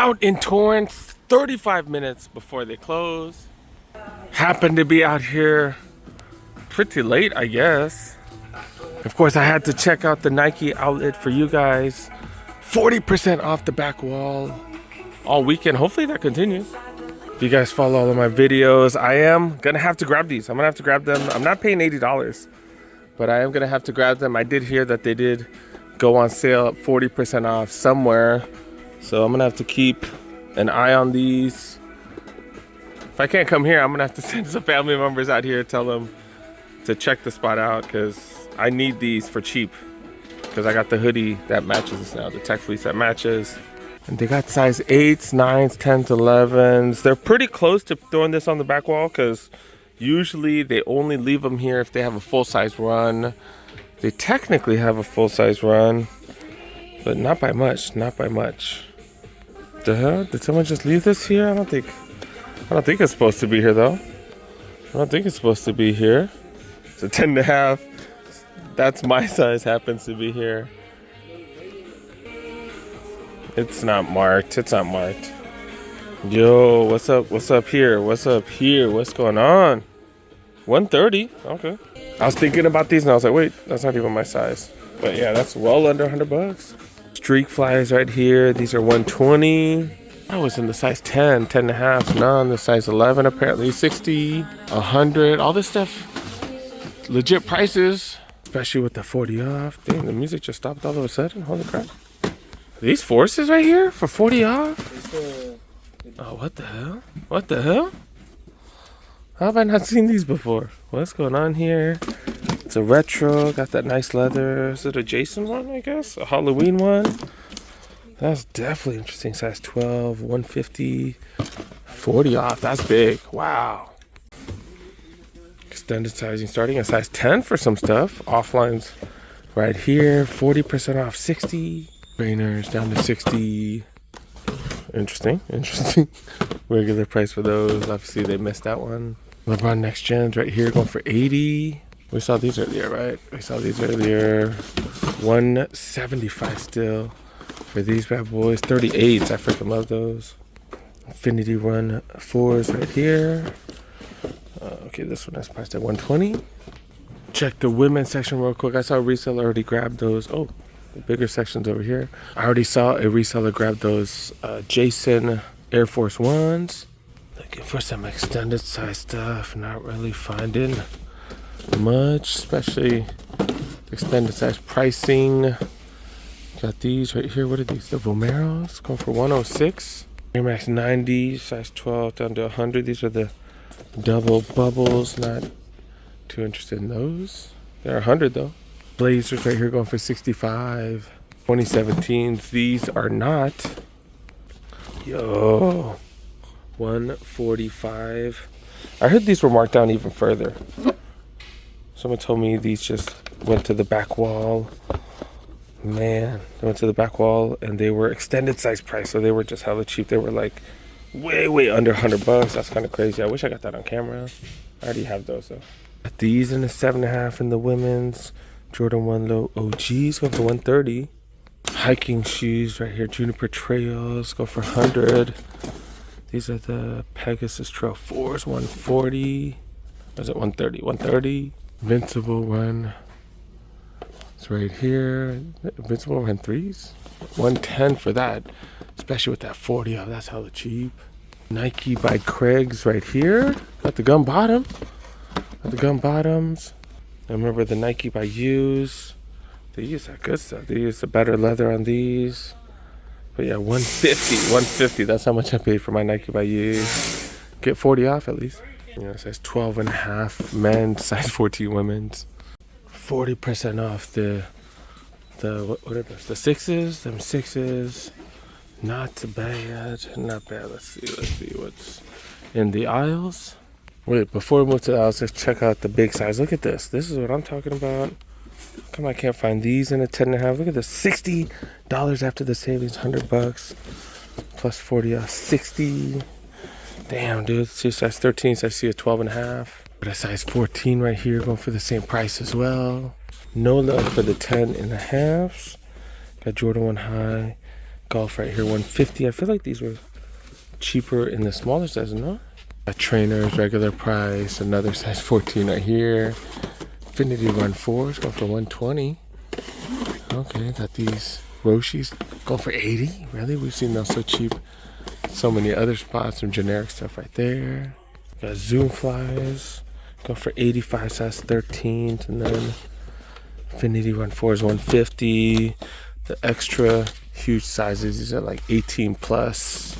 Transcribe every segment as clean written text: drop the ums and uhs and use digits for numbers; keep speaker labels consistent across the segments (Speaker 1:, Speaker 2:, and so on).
Speaker 1: out in Torrance 35 minutes before they close. Happened to be out here pretty late, I guess. Of course, I had to check out the Nike outlet for you guys. 40% off the back wall all weekend. Hopefully that continues. If you guys follow all of my videos, I am gonna have to grab these. I'm gonna have to grab them. I'm not paying $80, but I am gonna have to grab them. I did hear that they did go on sale at 40% off somewhere. So I'm gonna have to keep an eye on these. If I can't come here, I'm gonna have to send some family members out here, tell them to check the spot out, because I need these for cheap. Because I got the hoodie that matches this now, the tech fleece that matches. And they got size 8s, 9s, 10s, 11s. They're pretty close to throwing this on the back wall, because usually they only leave them here if they have a full-size run. They technically have a full-size run, but not by much, not by much. The hell? Did someone just leave this here? I don't think it's supposed to be here though. I don't think it's supposed to be here. It's a 10.5. That's my size, happens to be here. It's not marked. It's not marked. Yo, what's up? What's up here? What's up here? What's going on? 130. Okay. I was thinking about these and I was like, wait, that's not even my size. But yeah, that's well under $100. Streak flies right here. These are 120. I was in the size 10, 10.5. None. The size 11 apparently. 60, 100. All this stuff, legit prices. Especially with the 40 off. Dang, the music just stopped all of a sudden. Holy crap. These forces right here for 40 off? Oh, what the hell? What the hell? How have I not seen these before? What's going on here? It's a retro. Got that nice leather. Is it a Jason one, I guess? A Halloween one? That's definitely interesting. Size 12, 150, 40 off. That's big. Wow. Extended sizing starting at size 10 for some stuff. Offlines right here. 40% off 60. Trainers down to 60. Interesting. Regular price for those. Obviously they missed that one. LeBron Next Gens right here going for 80. We saw these earlier, right? 175 still for these bad boys. 38s. I freaking love those. Infinity Run 4s right here. Okay, this one is priced at 120. Check the women's section real quick. I saw a reseller already grabbed those. Oh, the bigger sections over here. I already saw a reseller grab those Jason Air Force Ones. Looking for some extended size stuff. Not really finding much, especially extended size pricing. Got these right here. What are these? The Vomeros going for 106. Air Max 90, size 12 down to 100. These are the double bubbles. Not too interested in those. They're 100 though. Blazers right here going for 65. 2017s. These are not. Yo, 145. I heard these were marked down even further. Someone told me these just went to the back wall. Man, they went to the back wall and they were extended size price, so they were just hella cheap. They were like way under $100. That's kind of crazy. I wish I got that on camera. I already have those though. Got these in the 7.5 in the women's. Jordan 1 Low OGs go for 130. Hiking shoes right here. Juniper Trails go for 100. These are the Pegasus Trail 4s, 140. Or is it 130? 130. Invincible Run. It's right here. Invincible Run 3s. 110 for that. Especially with that 40 off. That's hella cheap. Nike by Craig's right here. Got the gum bottom. Got the gum bottoms. I remember the Nike by Use. They use that good stuff. They use the better leather on these. But yeah, 150. That's how much I paid for my Nike by Use. Get 40 off at least. You know, it says 12.5 men's, size 14 women's. 40% off the what are those? The 6s, them 6s. Not bad. Not bad. Let's see what's in the aisles. Wait, before we move to the aisles, let's check out the big size. Look at this. This is what I'm talking about. How come I can't find these in a 10.5? Look at this. $60 after the savings. $100 plus 40 off. 60. Damn, dude. See a size 13, so I see a 12.5. But a size 14 right here going for the same price as well. No love for the 10.5s. Got Jordan 1 High. golf right here, 150. I feel like these were cheaper in the smaller size, no? Got trainers, regular price. Another size 14 right here. Infinity Run 4s go for 120. Okay, got these Roshis go for 80. Really? We've seen those so cheap. So many other spots. Some generic stuff right there. Got Zoom Flies. Go for 85 size 13s. And then Infinity Run 4 is 150. The extra huge sizes, these are like 18 plus.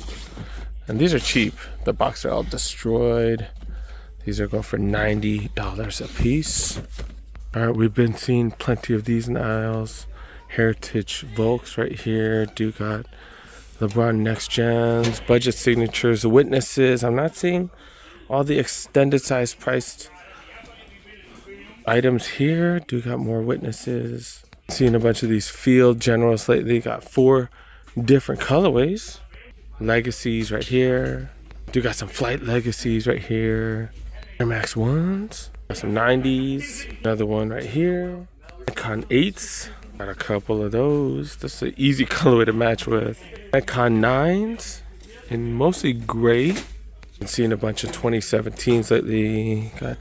Speaker 1: And these are cheap. The boxes are all destroyed. These are going for $90 a piece. All right, we've been seeing plenty of these in the aisles. Heritage Volks right here. Do got LeBron Next Gens, Budget Signatures, the Witnesses. I'm not seeing all the extended size priced items here. Do got more Witnesses. Seeing a bunch of these Field Generals lately. Got 4 different colorways. Legacies right here. Do got some Flight Legacies right here. Air Max 1s. Got some 90s. Another one right here. Icon 8s. Got a couple of those. That's an easy colorway to match with. Icon 9s. In mostly gray. Been seeing a bunch of 2017s lately. Got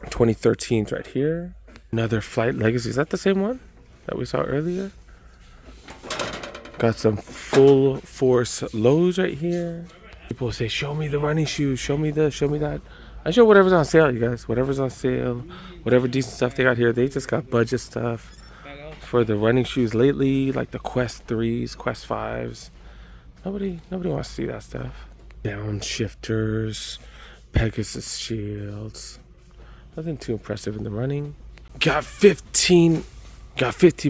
Speaker 1: 2013s right here. Another Flight Legacy. Is that the same one that we saw earlier? Got some full force lows right here. People say, show me the running shoes. Show me this, show me that. I show whatever's on sale, you guys. Whatever's on sale. Whatever decent stuff they got here. They just got budget stuff for the running shoes lately. Like the Quest 3s, Quest 5s. Nobody wants to see that stuff. Downshifters. Pegasus shields. Nothing too impressive in the running. Got 15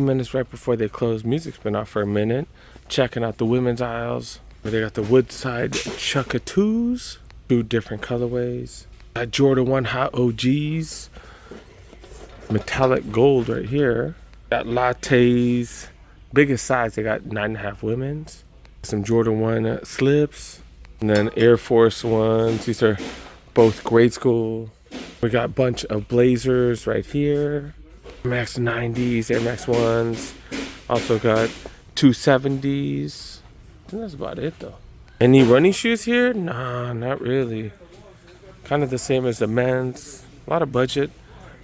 Speaker 1: minutes right before they close. Music's been off for a minute. Checking out the women's aisles. Where they got the Woodside Chukka 2 different colorways. Got Jordan 1 Hot OGs. Metallic gold right here. Got lattes. Biggest size, they got 9.5 women's. Some Jordan 1 slips. And then Air Force Ones. These are both grade school. We got a bunch of blazers right here. Air Max 90s, Air Max 1s. Also got 270s. I think that's about it though. Any running shoes here? Nah, not really. Kind of the same as the men's. A lot of budget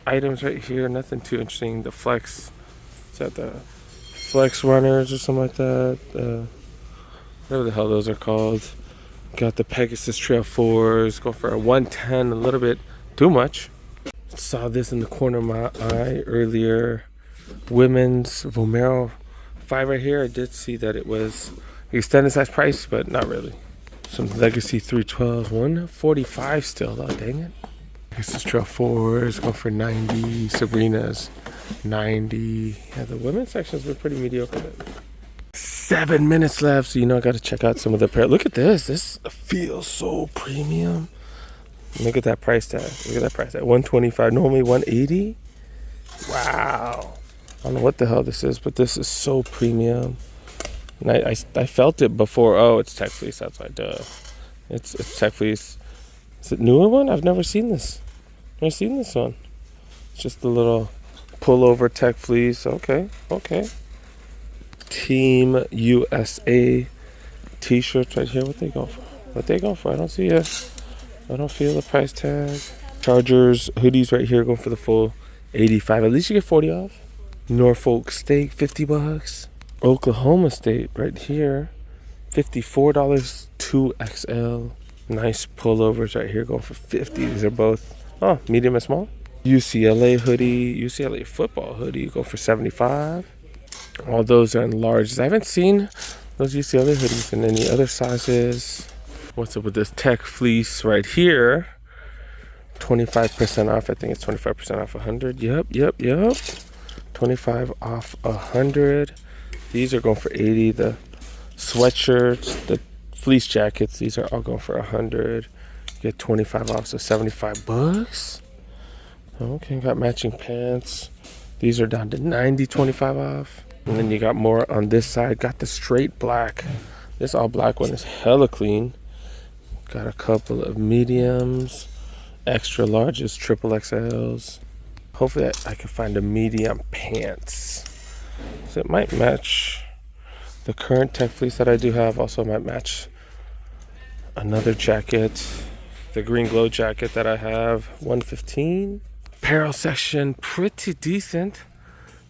Speaker 1: items right here. Nothing too interesting. The Flex. Is that the Flex Runners or something like that? Whatever the hell those are called. Got the Pegasus Trail 4s. Go for a 110, a little bit too much. Saw this in the corner of my eye earlier. Women's Vomero 5 right here. I did see that it was extended size price, but not really. Some Legacy 312s, 145 still though, dang it. This is Trail 4s, go for 90. Sabrina's 90. Yeah, the women's section's been pretty mediocre. 7 minutes left, so you know I gotta check out some of the apparel. Look at this. This feels so premium. Look at that price tag. Look at that price tag. 125. Normally 180. Wow. I don't know what the hell this is, but this is so premium. And I felt it before. Oh, it's Tech Fleece. That's why. Duh. It's Tech Fleece. Is it newer one? I've never seen this. Never seen this one. It's just a little pullover Tech Fleece. Okay. Team USA t-shirts right here. What they go for? I don't see it. I don't feel the price tag. Chargers hoodies right here going for the full 85. At least you get 40 off. Norfolk State, $50. Oklahoma State right here, $54, 2XL. Nice pullovers right here going for 50. These are both medium and small. UCLA hoodie, UCLA football hoodie go for 75. All those are in larges. I haven't seen those UCLA hoodies in any other sizes. What's up with this Tech Fleece right here? 25% off. I think it's 25% off 100. Yep. 25 off 100. These are going for 80. The sweatshirts, the fleece jackets, these are all going for 100. Get 25 off, so $75. Okay, got matching pants. These are down to 90, 25 off. And then you got more on this side. Got the straight black. This all black one is hella clean. Got a couple of mediums, extra larges, triple XLs. Hopefully I can find a medium pants. So it might match The current tech fleece that I do have also might match another jacket. The green glow jacket that I have, $115. Apparel section, pretty decent.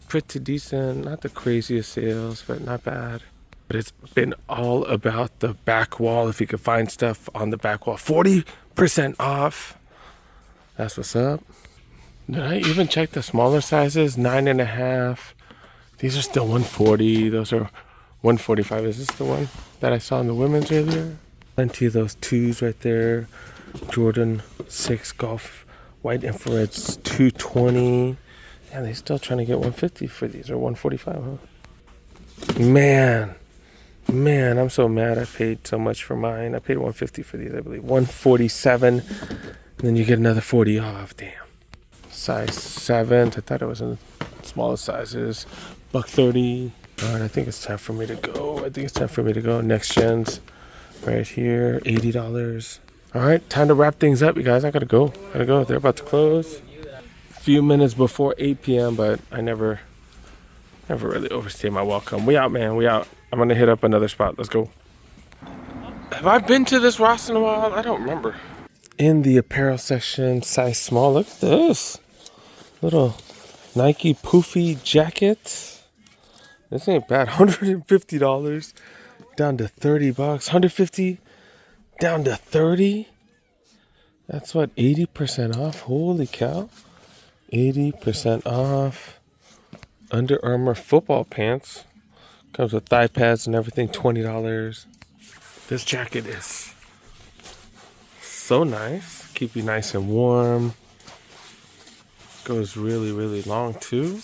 Speaker 1: Pretty decent. Not the craziest sales, but not bad. But it's been all about the back wall. If you could find stuff on the back wall, 40% off. That's what's up. Did I even check the smaller sizes? 9.5. These are still 140. Those are 145. Is this the one that I saw in the women's earlier? Plenty of those twos right there. Jordan 6 Golf White Infrareds 220. And they're still trying to get 150 for these, or 145, huh? Man, I'm so mad I paid so much for mine. I paid 150 for these, I believe. 147. And then you get another 40 off. Damn. Size 7. I thought it was in the smallest sizes. $130. All right, I think it's time for me to go. Next gens right here, $80. All right, time to wrap things up, you guys. I gotta go. They're about to close. A few minutes before 8 p.m., but I never really overstay my welcome. We out, man. We out. I'm gonna hit up another spot. Let's go. Have I been to this Ross in a while? I don't remember. In the apparel section, size small. Look at this. Little Nike poofy jacket. This ain't bad. $150 down to $30. $150 down to 30. That's what, 80% off. Holy cow. 80% off. Under Armour football pants. Comes with thigh pads and everything. $20. This jacket is so nice. Keep you nice and warm. Goes really, really long too.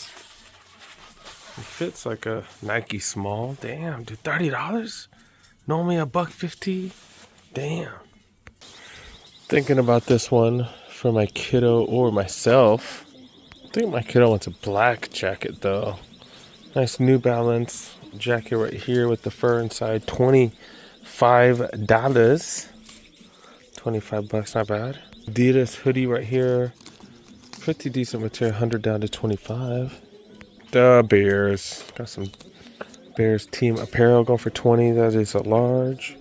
Speaker 1: It fits like a Nike small. Damn, dude, $30? Normally $150. Damn. Thinking about this one for my kiddo or myself. I think my kiddo wants a black jacket though. Nice New Balance jacket right here with the fur inside. $25. $25, not bad. Adidas hoodie right here. Pretty decent material, 100 down to 25. The Bears. Got some Bears team apparel going for 20. That is a large.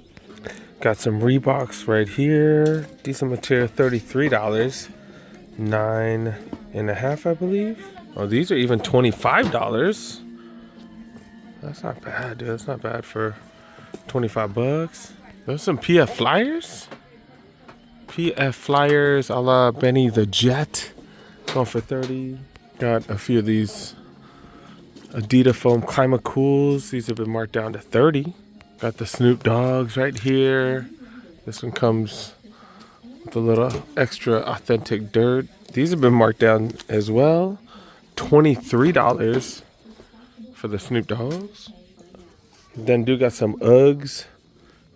Speaker 1: Got some Reeboks right here. Decent material, $33. 9.5, I believe. Oh, these are even $25. That's not bad, dude. That's not bad for $25. Those some PF Flyers. PF Flyers a la Benny the Jet. Going for 30. Got a few of these Adidas foam Clima Cools. These have been marked down to 30. Got the Snoop Dogs right here. This one comes with a little extra authentic dirt. These have been marked down as well. $23 for the Snoop Dogs. Then do got some Uggs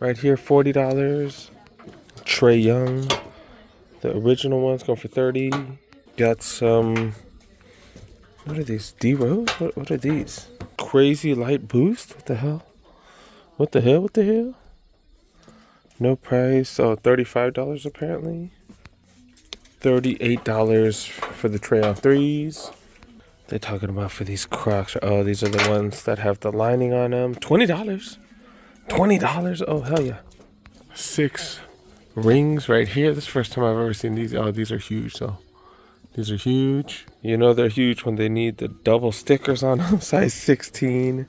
Speaker 1: right here, $40. Trey Young, the original ones, going for 30. Got some, what are these? D-Rose? What are these? Crazy Light Boost? What the hell? What the hell? No price. Oh, $35 apparently. $38 for the Trey on 3s. They're talking about for these Crocs. Oh, these are the ones that have the lining on them. $20. $20. Oh, hell yeah. 6 rings right here. This is the first time I've ever seen these. Oh, these are huge, though. These are huge. You know they're huge when they need the double stickers on them. Size 16.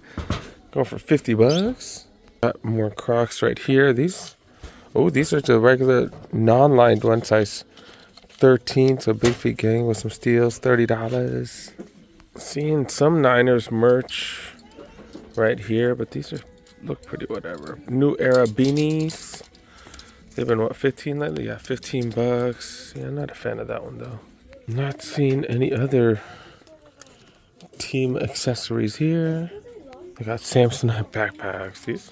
Speaker 1: Going for $50. Got more Crocs right here. These are the regular non-lined one, size 13. So big feet gang with some steals. $30. Seeing some Niners merch right here, but these look pretty whatever. New Era beanies. They've been what, 15 lately? Yeah, $15. Yeah, I'm not a fan of that one though. Not seeing any other team accessories here. I got Samsonite backpacks. These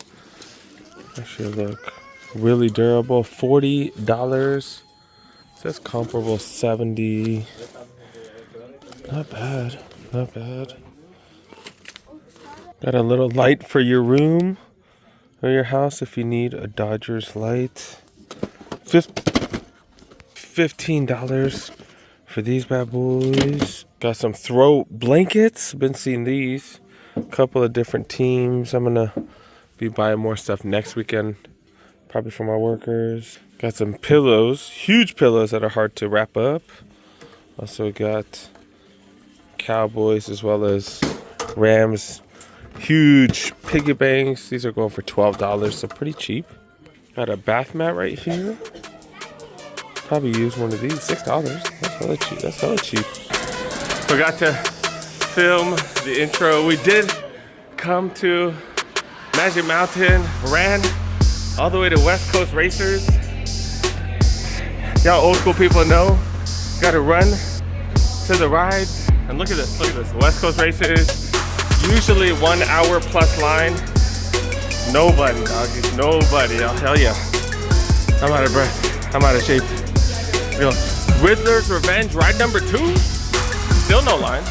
Speaker 1: actually look really durable. $40. Says comparable 70. Not bad. Not bad. Got a little light for your room or your house if you need a Dodgers light. $15 for these bad boys. Got some throw blankets. Been seeing these. A couple of different teams. I'm gonna Be buying more stuff next weekend, probably for my workers. Got some pillows, huge pillows that are hard to wrap up. Also got Cowboys as well as Rams, huge piggy banks. These are going for $12, so pretty cheap. Got a bath mat right here. Probably use one of these, $6. That's hella cheap. That's hella cheap. Forgot to film the intro. We did come to Magic Mountain, ran all the way to West Coast Racers. Y'all old school people know, gotta run to the rides. And look at this, West Coast Racers, usually 1 hour plus line. Nobody, doggy, nobody, I'll tell ya. I'm out of breath, I'm out of shape. You know, Riddler's Revenge, ride number 2, still no line.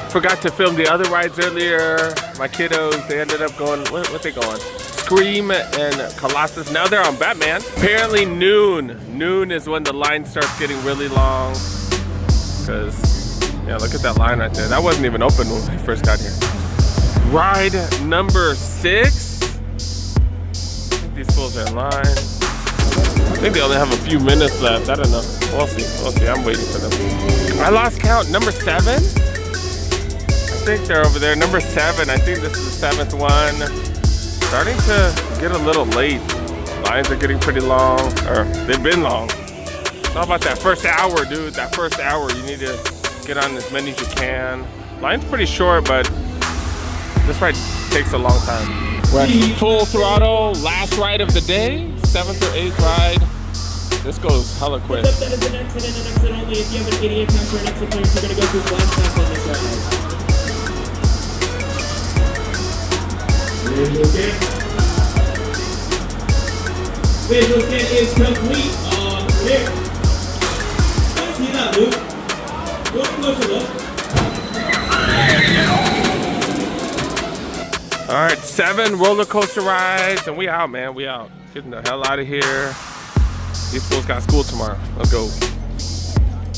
Speaker 1: Forgot to film the other rides earlier. My kiddos, they ended up going, what they going? Scream and Colossus. Now they're on Batman. Apparently noon is when the line starts getting really long. Cause, yeah, look at that line right there. That wasn't even open when we first got here. Ride number 6. I think these fools are in line. I think they only have a few minutes left. I don't know. We'll see. I'm waiting for them. I lost count. Number 7? I think they're over there. Number 7. I think this is the 7th one. Starting to get a little late. Lines are getting pretty long, or they've been long. It's all about that first hour, dude. That first hour, you need to get on as many as you can. Line's pretty short, but this ride takes a long time. We're at full throttle, last ride of the day, 7th or 8th ride. This goes hella quick.
Speaker 2: That is an exit and an exit only. If you have an 88 pass or an exit place, you're going to go through one pass on this ride. Visual scan is complete on here. Let's see that, Luke. Look closer, look.
Speaker 1: All right, 7 roller coaster rides, and we out, man. We out. Getting the hell out of here. These fools got school tomorrow. Let's go.